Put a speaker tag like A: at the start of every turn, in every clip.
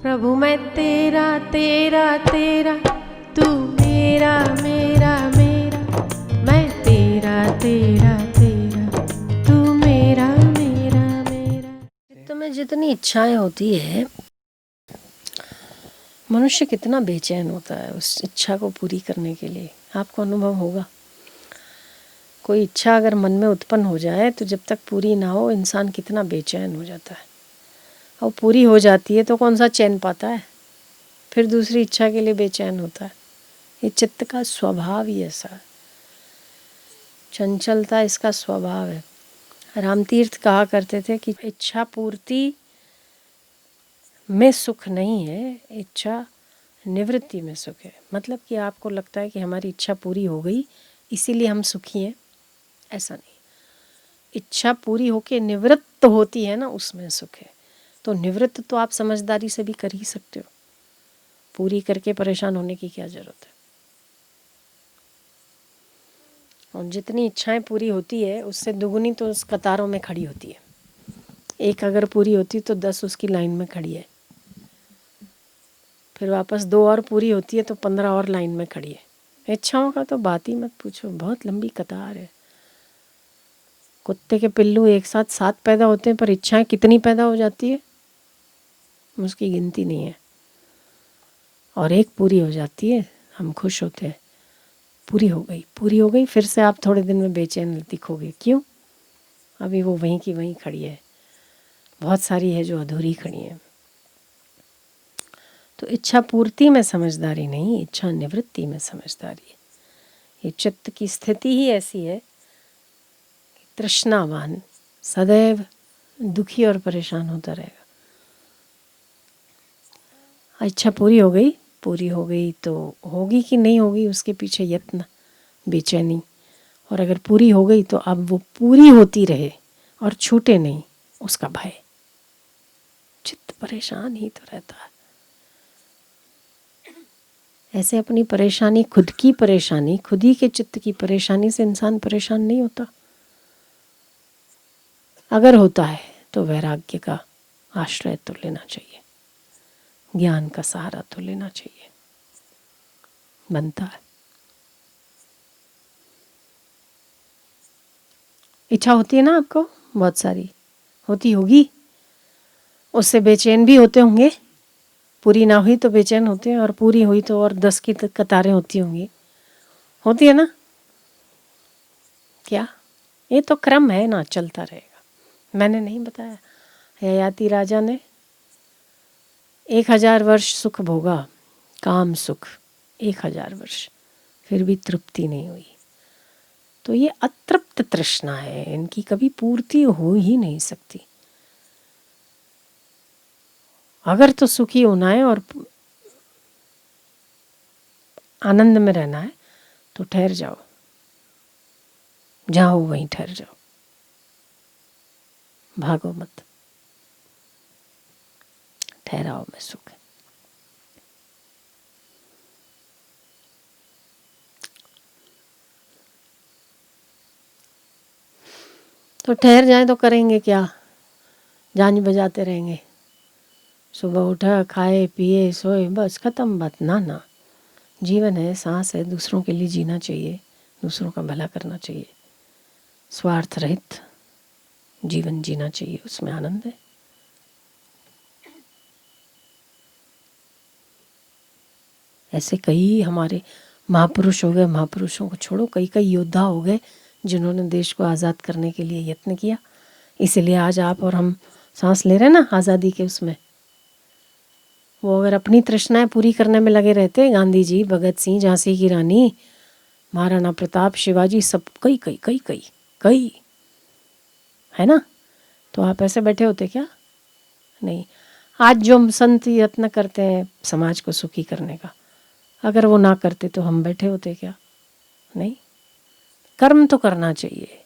A: प्रभु मैं तेरा तेरा तेरा, तू मेरा मेरा मेरा, मैं तेरा तेरा तेरा, तू मेरा मेरा मेरा। चित्त में जितनी इच्छाएं होती है, मनुष्य कितना बेचैन होता है उस इच्छा को पूरी करने के लिए। आपको अनुभव होगा, कोई इच्छा अगर मन में उत्पन्न हो जाए तो जब तक पूरी ना हो इंसान कितना बेचैन हो जाता है। और पूरी हो जाती है तो कौन सा चैन पाता है, फिर दूसरी इच्छा के लिए बेचैन होता है। ये चित्त का स्वभाव ही ऐसा है, चंचलता इसका स्वभाव है। रामतीर्थ कहा करते थे कि इच्छा पूर्ति में सुख नहीं है, इच्छा निवृत्ति में सुख है। मतलब कि आपको लगता है कि हमारी इच्छा पूरी हो गई इसीलिए हम सुखी हैं, ऐसा नहीं। इच्छा पूरी होके निवृत्त होती है ना, उसमें सुख है। तो निवृत्त तो आप समझदारी से भी कर ही सकते हो, पूरी करके परेशान होने की क्या जरूरत है। और जितनी इच्छाएं पूरी होती है उससे दुगुनी तो उस कतारों में खड़ी होती है। एक अगर पूरी होती तो 10 उसकी लाइन में खड़ी है, फिर वापस 2 और पूरी होती है तो 15 और लाइन में खड़ी है। इच्छाओं का तो बात ही मत पूछो, बहुत लंबी कतार है। कुत्ते के पिल्लू एक साथ 7 पैदा होते हैं, पर इच्छाएं कितनी पैदा हो जाती है उसकी गिनती नहीं है। और एक पूरी हो जाती है, हम खुश होते हैं, पूरी हो गई पूरी हो गई। फिर से आप थोड़े दिन में बेचैन दिखोगे, क्यों? अभी वो वहीं की वहीं खड़ी है, बहुत सारी है जो अधूरी खड़ी है। तो इच्छा पूर्ति में समझदारी नहीं, इच्छा निवृत्ति में समझदारी है। ये चित्त की स्थिति ही ऐसी है कि तृष्णावान सदैव दुखी और परेशान होता रहेगा। इच्छा पूरी हो गई तो होगी कि नहीं होगी उसके पीछे यत्न, बेचैनी। और अगर पूरी हो गई तो अब वो पूरी होती रहे और छूटे नहीं, उसका भय। चित्त परेशान ही तो रहता है। ऐसे अपनी परेशानी, खुद की परेशानी, खुद ही के चित्त की परेशानी से इंसान परेशान नहीं होता। अगर होता है तो वैराग्य का आश्रय तो लेना चाहिए, ज्ञान का सहारा तो लेना चाहिए, बनता है। इच्छा होती है ना आपको, बहुत सारी होती होगी, उससे बेचैन भी होते होंगे। पूरी ना हुई तो बेचैन होते हैं, और पूरी हुई तो और 10 की कतारें होती होंगी, होती है ना। क्या ये तो क्रम है ना, चलता रहेगा। मैंने नहीं बताया, ययाति राजा ने 1000 वर्ष सुख भोगा, काम सुख 1000 वर्ष, फिर भी तृप्ति नहीं हुई। तो ये अतृप्त तृष्णा है, इनकी कभी पूर्ति हो ही नहीं सकती। अगर तो सुखी होना है और आनंद में रहना है तो ठहर जाओ, जहाँ हो वहीं ठहर जाओ, भागो मत, ठहराओ में सुख है। तो ठहर जाए तो करेंगे क्या, जान बजाते रहेंगे। सुबह उठा, खाए पिए सोए, बस खत्म बात। ना ना, जीवन है, सांस है, दूसरों के लिए जीना चाहिए, दूसरों का भला करना चाहिए, स्वार्थ रहित जीवन जीना चाहिए, उसमें आनंद है। ऐसे कई हमारे महापुरुष हो गए, महापुरुषों को छोड़ो, कई कई योद्धा हो गए जिन्होंने देश को आज़ाद करने के लिए यत्न किया। इसीलिए आज आप और हम सांस ले रहे हैं ना आज़ादी के उसमें। वो अगर अपनी तृष्णाएं पूरी करने में लगे रहते, गांधी जी, भगत सिंह, झांसी की रानी, महाराणा प्रताप, शिवाजी, सब कई कई कई कई कई, है ना, तो आप ऐसे बैठे होते क्या? नहीं। आज जो हम संत यत्न करते हैं समाज को सुखी करने का, अगर वो ना करते तो हम बैठे होते क्या? नहीं। कर्म तो करना चाहिए,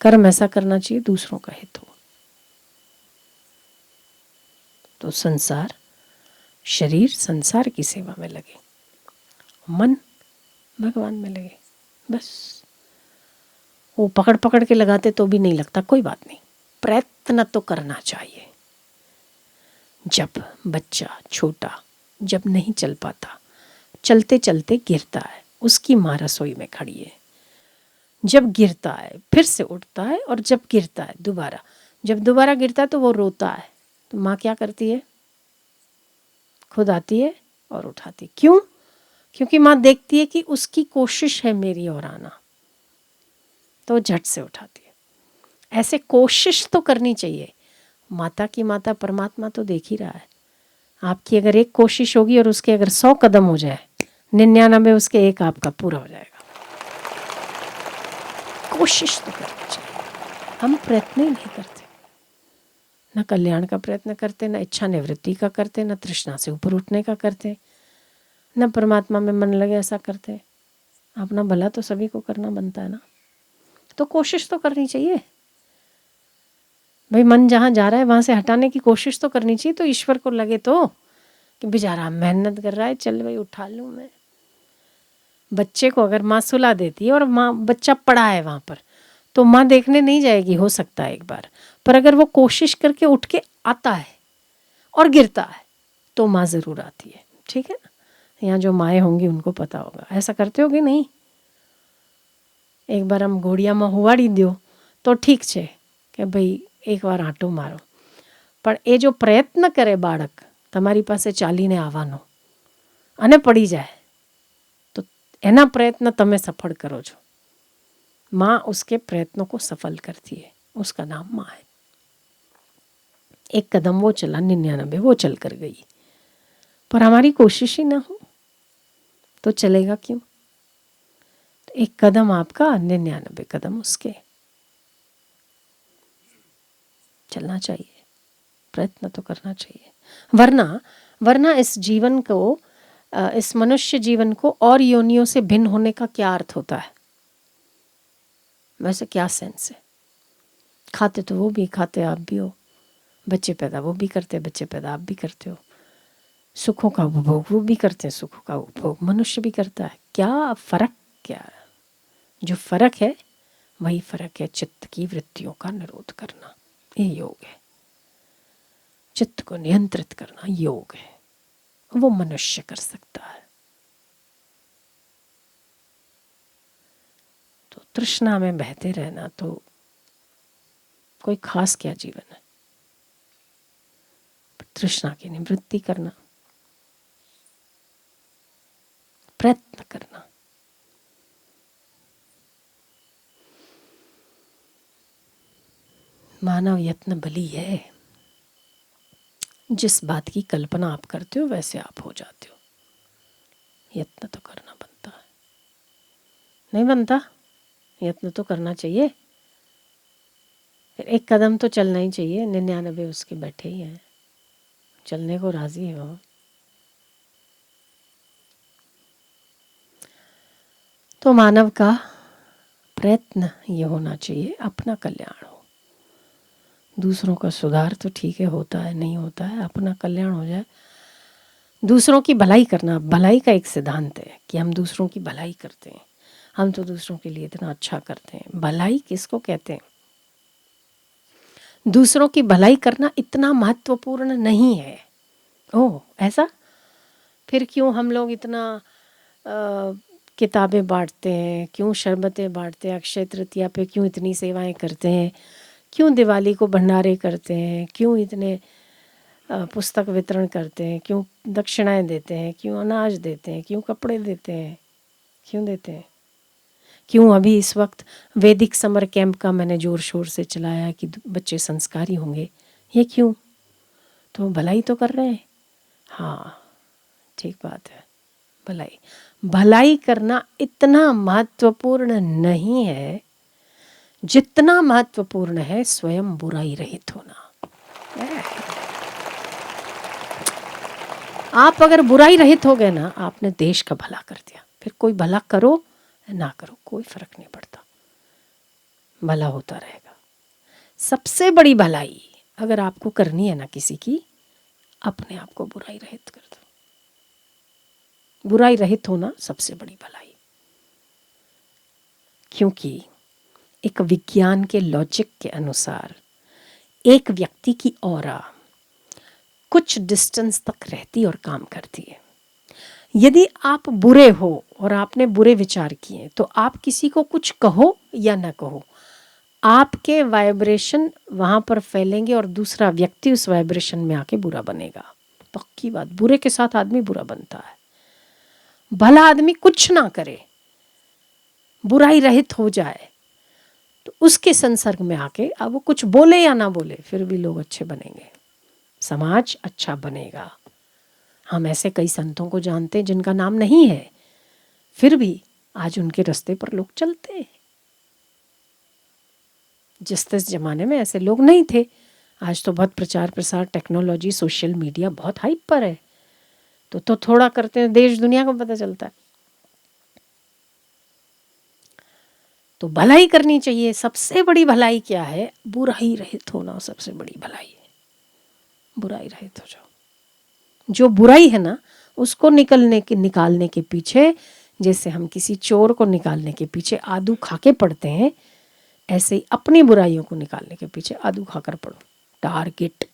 A: कर्म ऐसा करना चाहिए दूसरों का हित हो। तो संसार, शरीर संसार की सेवा में लगे, मन भगवान में लगे, बस। वो पकड़ पकड़ के लगाते तो भी नहीं लगता, कोई बात नहीं, प्रयत्न तो करना चाहिए। जब बच्चा छोटा जब नहीं चल पाता, चलते चलते गिरता है, उसकी माँ रसोई में खड़ी है, जब गिरता है फिर से उठता है, और जब गिरता है दोबारा, जब दोबारा गिरता है तो वो रोता है, तो माँ क्या करती है? खुद आती है और उठाती। क्यों? क्योंकि माँ देखती है कि उसकी कोशिश है मेरी ओर आना, तो झट से उठाती है। ऐसे कोशिश तो करनी चाहिए। माता की माता परमात्मा तो देख ही रहा है। आपकी अगर एक कोशिश होगी और उसके अगर 100 कदम हो जाए, 99 उसके एक आपका पूरा हो जाएगा। कोशिश तो करनी चाहिए। हम प्रयत्न ही नहीं करते, न कल्याण का प्रयत्न करते, न इच्छा निवृत्ति का करते, न तृष्णा से ऊपर उठने का करते, न परमात्मा में मन लगे ऐसा करते। अपना भला तो सभी को करना बनता है ना, तो कोशिश तो करनी चाहिए भाई। मन जहाँ जा रहा है वहाँ से हटाने की कोशिश तो करनी चाहिए। तो ईश्वर को लगे तो कि बेचारा मेहनत कर रहा है, चल भाई उठा लूँ मैं। बच्चे को अगर माँ सुला देती है और माँ बच्चा पड़ा है वहाँ पर, तो माँ देखने नहीं जाएगी, हो सकता है एक बार, पर अगर वो कोशिश करके उठ के आता है और गिरता है तो माँ ज़रूर आती है। ठीक है ना? यहाँ जो माएँ होंगी उनको पता होगा। ऐसा करते हो कि नहीं? एक बार हम घोड़ियाમાં હુવાડી દો તો ઠીક છે કે ભાઈ એકવાર આંટો મારો, પણ એ જો પ્રયત્ન કરે બાળક તમારી પાસે ચાલીને આવવાનો અને પડી જાય તો એના પ્રયત્ન તમે સફળ કરો છો। माँ उसके प्रयत्नों को सफल करती है, उसका नाम माँ है। एक कदम वो चला, 99 वो चल कर गई, पर हमारी कोशिश ही ना हो तो चलेगा क्यों? तो एक कदम आपका, 99 कदम उसके। चलना चाहिए, प्रयत्न तो करना चाहिए, वरना इस जीवन को, इस मनुष्य जीवन को और योनियों से भिन्न होने का क्या अर्थ होता है? वैसे क्या सेंस है? खाते तो वो भी खाते, आप भी हो, बच्चे पैदा वो भी करते, बच्चे पैदा आप भी करते हो, सुखों का उपभोग वो भी करते हैं, सुखों का उपभोग मनुष्य भी करता है। क्या फर्क क्या है? जो फर्क है वही फर्क है चित्त की वृत्तियों का निरोध करना, ये योग है। चित्त को नियंत्रित करना योग है, वो मनुष्य कर सकता है। तो तृष्णा में बहते रहना तो कोई खास क्या जीवन है? तृष्णा की निवृत्ति करना, प्रयत्न करना। मानव यत्न बली है। जिस बात की कल्पना आप करते हो वैसे आप हो जाते हो। यत्न तो करना बनता है, नहीं बनता? यत्न तो करना चाहिए। फिर एक कदम तो चलना ही चाहिए, 99 उसके बैठे ही हैं, चलने को राजी हो। तो मानव का प्रयत्न ये होना चाहिए अपना कल्याण हो। दूसरों का सुधार तो ठीक है, होता है, नहीं होता है, अपना कल्याण हो जाए। दूसरों की भलाई करना, भलाई का एक सिद्धांत है कि हम दूसरों की भलाई करते हैं, हम तो दूसरों के लिए इतना अच्छा करते हैं। भलाई किसको कहते हैं? दूसरों की भलाई करना इतना महत्वपूर्ण नहीं है। ओह ऐसा? फिर क्यों हम लोग इतना किताबें बांटते हैं, क्यों शरबतें बांटते हैं, अक्षय तृतीया पे क्यों इतनी सेवाएं करते हैं, क्यों दिवाली को भंडारे करते हैं, क्यों इतने पुस्तक वितरण करते हैं, क्यों दक्षिणाएं देते हैं, क्यों अनाज देते हैं, क्यों कपड़े देते हैं, क्यों देते हैं? क्यों अभी इस वक्त वैदिक समर कैंप का मैंने ज़ोर शोर से चलाया कि बच्चे संस्कारी होंगे, ये क्यों? तो भलाई तो कर रहे हैं। हाँ ठीक बात है, भलाई करना इतना महत्वपूर्ण नहीं है जितना महत्वपूर्ण है स्वयं बुराई रहित होना। आप अगर बुराई रहित हो गए ना, आपने देश का भला कर दिया। फिर कोई भला करो ना करो कोई फर्क नहीं पड़ता, भला होता रहेगा। सबसे बड़ी भलाई अगर आपको करनी है ना किसी की, अपने आप को बुराई रहित कर दो। बुराई रहित होना सबसे बड़ी भलाई। क्योंकि एक विज्ञान के लॉजिक के अनुसार एक व्यक्ति की ऑरा कुछ डिस्टेंस तक रहती और काम करती है। यदि आप बुरे हो और आपने बुरे विचार किए तो आप किसी को कुछ कहो या ना कहो, आपके वाइब्रेशन वहाँ पर फैलेंगे और दूसरा व्यक्ति उस वाइब्रेशन में आके बुरा बनेगा। पक्की बात, बुरे के साथ आदमी बुरा बनता है। भला आदमी कुछ ना करे, बुराई रहित हो जाए, तो उसके संसर्ग में आके अब वो कुछ बोले या ना बोले फिर भी लोग अच्छे बनेंगे, समाज अच्छा बनेगा। हम ऐसे कई संतों को जानते हैं जिनका नाम नहीं है, फिर भी आज उनके रास्ते पर लोग चलते हैं। जिस तिस जमाने में ऐसे लोग नहीं थे। आज तो बहुत प्रचार प्रसार, टेक्नोलॉजी, सोशल मीडिया बहुत हाइप पर है, तो थोड़ा करते हैं देश दुनिया को पता चलता है। तो भलाई करनी चाहिए। सबसे बड़ी भलाई क्या है? बुराई रहित होना सबसे बड़ी भलाई है। बुराई रहित हो जाओ। जो बुराई है ना, उसको निकालने के पीछे, जैसे हम किसी चोर को निकालने के पीछे आदू खा के पड़ते हैं, ऐसे ही अपनी बुराइयों को निकालने के पीछे आदू खाकर पड़ो। टारगेट,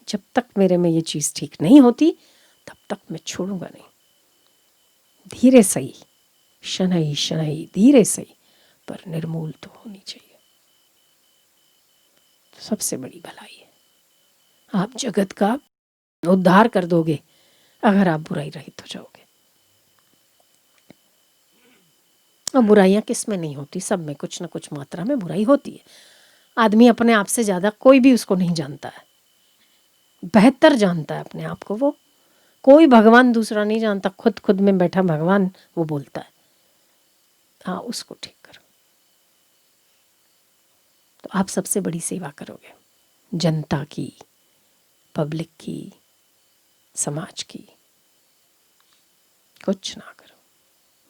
A: जब तक मेरे में ये चीज़ ठीक नहीं होती तब तक मैं छोड़ूंगा नहीं। धीरे सही, शनई शनई धीरे सही, पर निर्मूल तो होनी चाहिए। तो सबसे बड़ी भलाई है। आप जगत का उद्धार कर दोगे अगर आप बुराई रहित हो जाओगे। और बुराइयां किस में नहीं होती? सब में कुछ ना कुछ मात्रा में बुराई होती है। आदमी अपने आप से ज़्यादा कोई भी उसको नहीं जानता है, बेहतर जानता है अपने आप को वो। कोई भगवान दूसरा नहीं जानता, खुद में बैठा भगवान वो बोलता है। हाँ, उसको ठीक करो तो आप सबसे बड़ी सेवा करोगे, जनता की, पब्लिक की, समाज की। कुछ ना करो,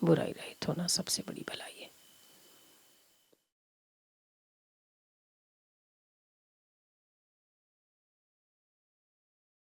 A: बुराई रहित होना सबसे बड़ी भलाई है।